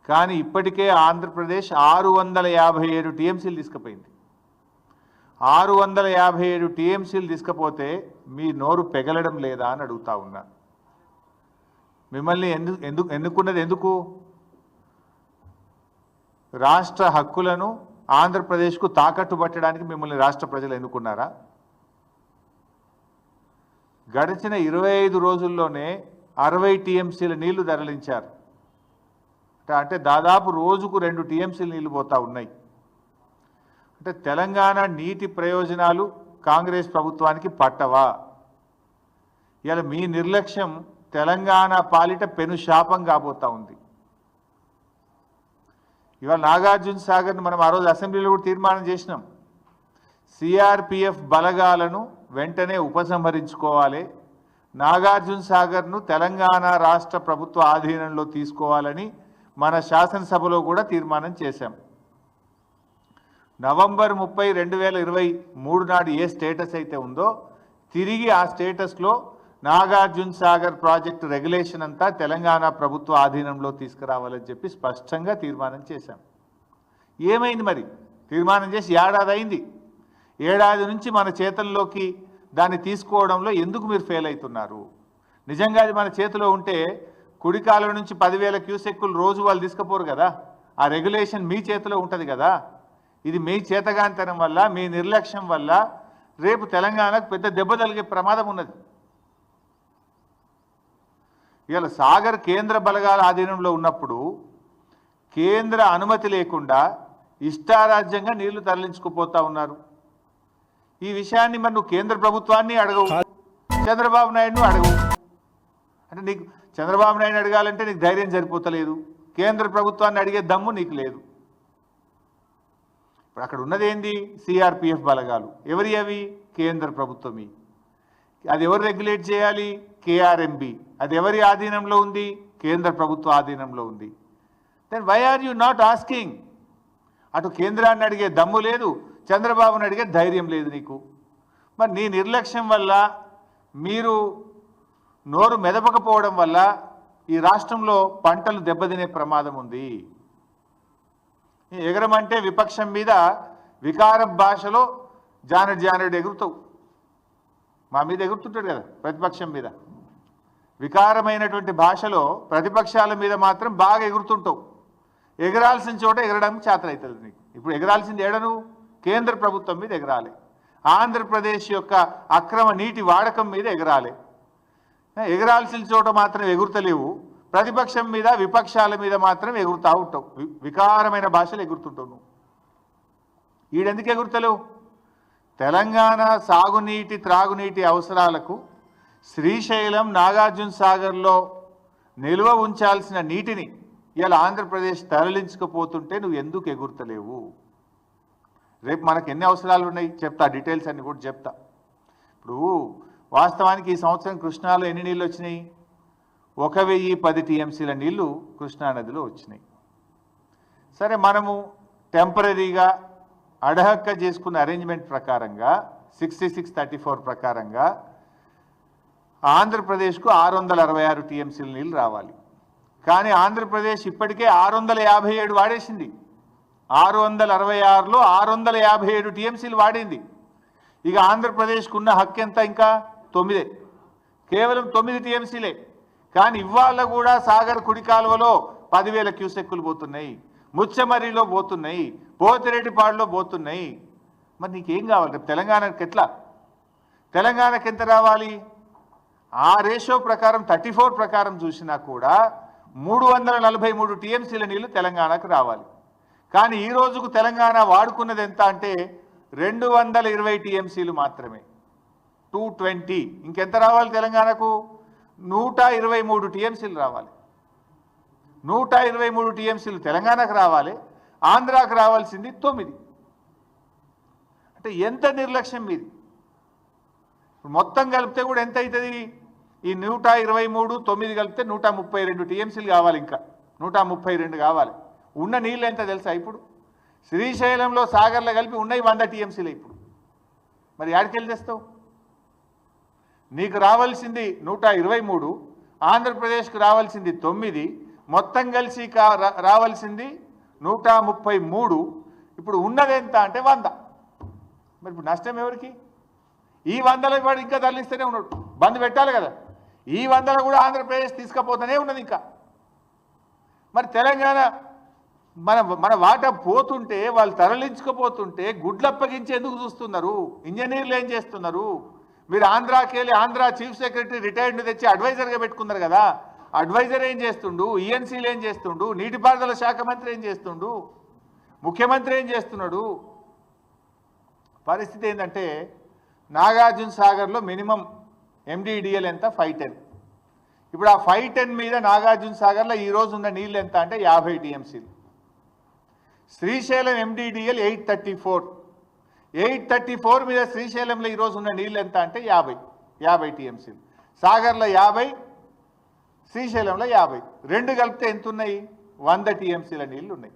కానీ ఇప్పటికే ఆంధ్రప్రదేశ్ 657 టీఎంసీలు తీసుకుపోయింది. 657 టీఎంసీలు తీసుకపోతే మీ నోరు పెగలడం లేదా అని అడుగుతా ఉన్నా. మిమ్మల్ని ఎన్నుకున్నది ఎందుకు? రాష్ట్ర హక్కులను ఆంధ్రప్రదేశ్కు తాకట్టు పట్టడానికి మిమ్మల్ని రాష్ట్ర ప్రజలు ఎన్నుకున్నారా? గడిచిన 25 రోజుల్లోనే 60 టీఎంసీల నీళ్లు తరలించారు. అంటే దాదాపు రోజుకు 2 టీఎంసీల నీళ్లు పోతా ఉన్నాయి. అంటే తెలంగాణ నీటి ప్రయోజనాలు కాంగ్రెస్ ప్రభుత్వానికి పట్టవా? ఇలా మీ నిర్లక్ష్యం తెలంగాణ పాలిట పెను శాపం కాబోతా ఉంది. ఇవాళ నాగార్జున సాగర్ను మనం ఆ రోజు అసెంబ్లీలో కూడా తీర్మానం చేసినాం. సిఆర్పిఎఫ్ బలగాలను వెంటనే ఉపసంహరించుకోవాలి, నాగార్జున సాగర్ను తెలంగాణ రాష్ట్ర ప్రభుత్వ ఆధీనంలో తీసుకోవాలని మన శాసనసభలో కూడా తీర్మానం చేశాం. నవంబర్ 30, 2023 నాడు ఏ స్టేటస్ అయితే ఉందో తిరిగి ఆ స్టేటస్లో నాగార్జున సాగర్ ప్రాజెక్టు రెగ్యులేషన్ అంతా తెలంగాణ ప్రభుత్వ ఆధీనంలో తీసుకురావాలని చెప్పి స్పష్టంగా తీర్మానం చేశాం. ఏమైంది మరి? తీర్మానం చేసి ఏడాది అయింది. ఏడాది నుంచి మన చేతుల్లోకి దాన్ని తీసుకోవడంలో ఎందుకు మీరు ఫెయిల్ అవుతున్నారు? నిజంగా అది మన చేతిలో ఉంటే కుడి కాలువ నుంచి 10,000 క్యూసెక్కులు రోజు వాళ్ళు తీసుకుపోరు కదా. ఆ రెగ్యులేషన్ మీ చేతిలో ఉంటుంది కదా. ఇది మీ చేతగానితనం వల్ల, మీ నిర్లక్ష్యం వల్ల రేపు తెలంగాణకు పెద్ద దెబ్బ తగిలే ప్రమాదం ఉన్నది. ఇవాళ సాగర్ కేంద్ర బలగాల ఆధీనంలో ఉన్నప్పుడు కేంద్ర అనుమతి లేకుండా ఇష్టారాజ్యంగా నీళ్లు తరలించుకుపోతా ఉన్నారు. ఈ విషయాన్ని మరి నువ్వు కేంద్ర ప్రభుత్వాన్ని అడగవు, చంద్రబాబు నాయుడును అడగవు. అంటే నీకు చంద్రబాబు నాయుడు అడగాలంటే నీకు ధైర్యం సరిపోతలేదు, కేంద్ర ప్రభుత్వాన్ని అడిగే దమ్ము నీకు లేదు. ఇప్పుడు అక్కడ ఉన్నది ఏంది? సిఆర్పిఎఫ్ బలగాలు. ఎవరి అవి? కేంద్ర ప్రభుత్వమి. అది ఎవరు రెగ్యులేట్ చేయాలి? కేఆర్ఎంబి. అది ఎవరి ఆధీనంలో ఉంది? కేంద్ర ప్రభుత్వ ఆధీనంలో ఉంది. Then why are you not asking? అటు కేంద్రాన్ని అడిగే దమ్ము లేదు, చంద్రబాబుని అడిగే ధైర్యం లేదు నీకు. మరి నీ నిర్లక్ష్యం వల్ల, మీరు నోరు మెదపకపోవడం వల్ల ఈ రాష్ట్రంలో పంటలు దెబ్బతినే ప్రమాదం ఉంది. ఎగరమంటే విపక్షం మీద వికార భాషలో జానెడు ఎగురుతావు. మా మీద ఎగురుతుంటాడు కదా ప్రతిపక్షం మీద. వికారమైనటువంటి భాషలో ప్రతిపక్షాల మీద మాత్రం బాగా ఎగురుతుంటావు. ఎగరాల్సిన చోట ఎగరడానికి చేతనవుతుంది నీకు. ఇప్పుడు ఎగరాల్సింది ఏడను? కేంద్ర ప్రభుత్వం మీద ఎగరాలి, ఆంధ్రప్రదేశ్ యొక్క అక్రమ నీటి వాడకం మీద ఎగరాలి. ఎగరాల్సిన చోట మాత్రం ఎగురుతలేవు, ప్రతిపక్షం మీద విపక్షాల మీద మాత్రం ఎగురుతూ ఉంటావు. వికారమైన భాషలు ఎగురుతుంటావు నువ్వు. ఈడెందుకు ఎగురుతలేవు? తెలంగాణ సాగునీటి త్రాగునీటి అవసరాలకు శ్రీశైలం నాగార్జున సాగర్లో నిల్వ ఉంచాల్సిన నీటిని ఇలా ఆంధ్రప్రదేశ్ తరలించకపోతుంటే నువ్వు ఎందుకు ఎగురుతలేవు? రేపు మనకు ఎన్ని అవసరాలు ఉన్నాయి చెప్తా, డీటెయిల్స్ అన్ని కూడా చెప్తా. ఇప్పుడు వాస్తవానికి ఈ సంవత్సరం కృష్ణాలో ఎన్ని నీళ్ళు వచ్చినాయి? 1010 టీఎంసీల నీళ్లు కృష్ణానదిలో వచ్చినాయి. సరే, మనము టెంపరీగా అడహక్క చేసుకున్న అరేంజ్మెంట్ ప్రకారంగా 6634 ప్రకారంగా ఆంధ్రప్రదేశ్కు 666 టీఎంసీల నీళ్ళు రావాలి. కానీ ఆంధ్రప్రదేశ్ ఇప్పటికే 657 వాడేసింది. 666లో 657 టీఎంసీలు వాడింది. ఇక ఆంధ్రప్రదేశ్కు ఉన్న హక్కు ఎంత? ఇంకా 9, కేవలం 9 టీఎంసీలే. కానీ ఇవాళ కూడా సాగర్ కుడి కాలువలో 10,000 క్యూసెక్కులు పోతున్నాయి, ముచ్చమర్రిలో పోతున్నాయి, పోతిరెడ్డిపాడులో పోతున్నాయి. మరి నీకేం కావాలి? తెలంగాణకి ఎట్లా? తెలంగాణకి ఎంత రావాలి? ఆ రేషియో ప్రకారం 34 ప్రకారం చూసినా కూడా 343 టీఎంసీల నీళ్లు తెలంగాణకు రావాలి. కానీ ఈ రోజుకు తెలంగాణ వాడుకున్నది ఎంత అంటే 220 టీఎంసీలు మాత్రమే, 220. ఇంకెంత రావాలి తెలంగాణకు? 123 టీఎంసీలు రావాలి. 123 టీఎంసీలు తెలంగాణకు రావాలి, ఆంధ్రాకు రావాల్సింది 9. అంటే ఎంత నిర్లక్ష్యం మీది? మొత్తం కలిపితే కూడా ఎంత అవుతుంది? ఈ 123, 9 కలిపితే 132 టీఎంసీలు కావాలి. ఇంకా 132 కావాలి. ఉన్న నీళ్ళు ఎంత తెలుసా? ఇప్పుడు శ్రీశైలంలో సాగర్లో కలిపి ఉన్నాయి 100 టీఎంసీలు. ఇప్పుడు మరి యాడికెళ్ళి తెస్తావు? నీకు రావాల్సింది 123, ఆంధ్రప్రదేశ్కు రావాల్సింది 9, మొత్తం కలిసి రావాల్సింది 133. ఇప్పుడు ఉన్నది ఎంత అంటే 100. మరి ఇప్పుడు నష్టం ఎవరికి? ఈ 100లో వాడు ఇంకా తరలిస్తూనే ఉన్నాడు. బంద్ పెట్టాలి కదా. ఈ 100లో కూడా ఆంధ్రప్రదేశ్ తీసుకుపోతూనే ఉన్నది ఇంకా. మరి తెలంగాణ మన వాటా పోతుంటే, వాళ్ళు తరలించుకుపోతుంటే గుడ్లప్పగించి ఎందుకు చూస్తున్నారు? ఇంజనీర్లు ఏం చేస్తున్నారు? మీరు ఆంధ్రాకి వెళ్ళి ఆంధ్ర చీఫ్ సెక్రటరీ రిటైర్డ్ తెచ్చి అడ్వైజర్గా పెట్టుకున్నారు కదా. అడ్వైజర్ ఏం చేస్తుండు? ఈఎన్సీలు ఏం చేస్తుండు? నీటిపారుదల శాఖ మంత్రి ఏం చేస్తుండు? ముఖ్యమంత్రి ఏం చేస్తున్నాడు? పరిస్థితి ఏంటంటే నాగార్జున సాగర్లో మినిమం ఎండిడిఎల్ ఎంత? 510. ఇప్పుడు ఆ 510 మీద నాగార్జున సాగర్లో ఈరోజు ఉన్న నీళ్ళు ఎంత అంటే 50 టీఎంసీలు. శ్రీశైలం ఎండిడిఎల్ 834 మీద శ్రీశైలంలో ఈరోజు ఉన్న నీళ్ళు ఎంత అంటే 50 టీఎంసీలు. సాగర్లో 50, శ్రీశైలంలో 50. రెండు కలిపితే ఎంత ఉన్నాయి? 100 టీఎంసీల నీళ్ళు ఉన్నాయి.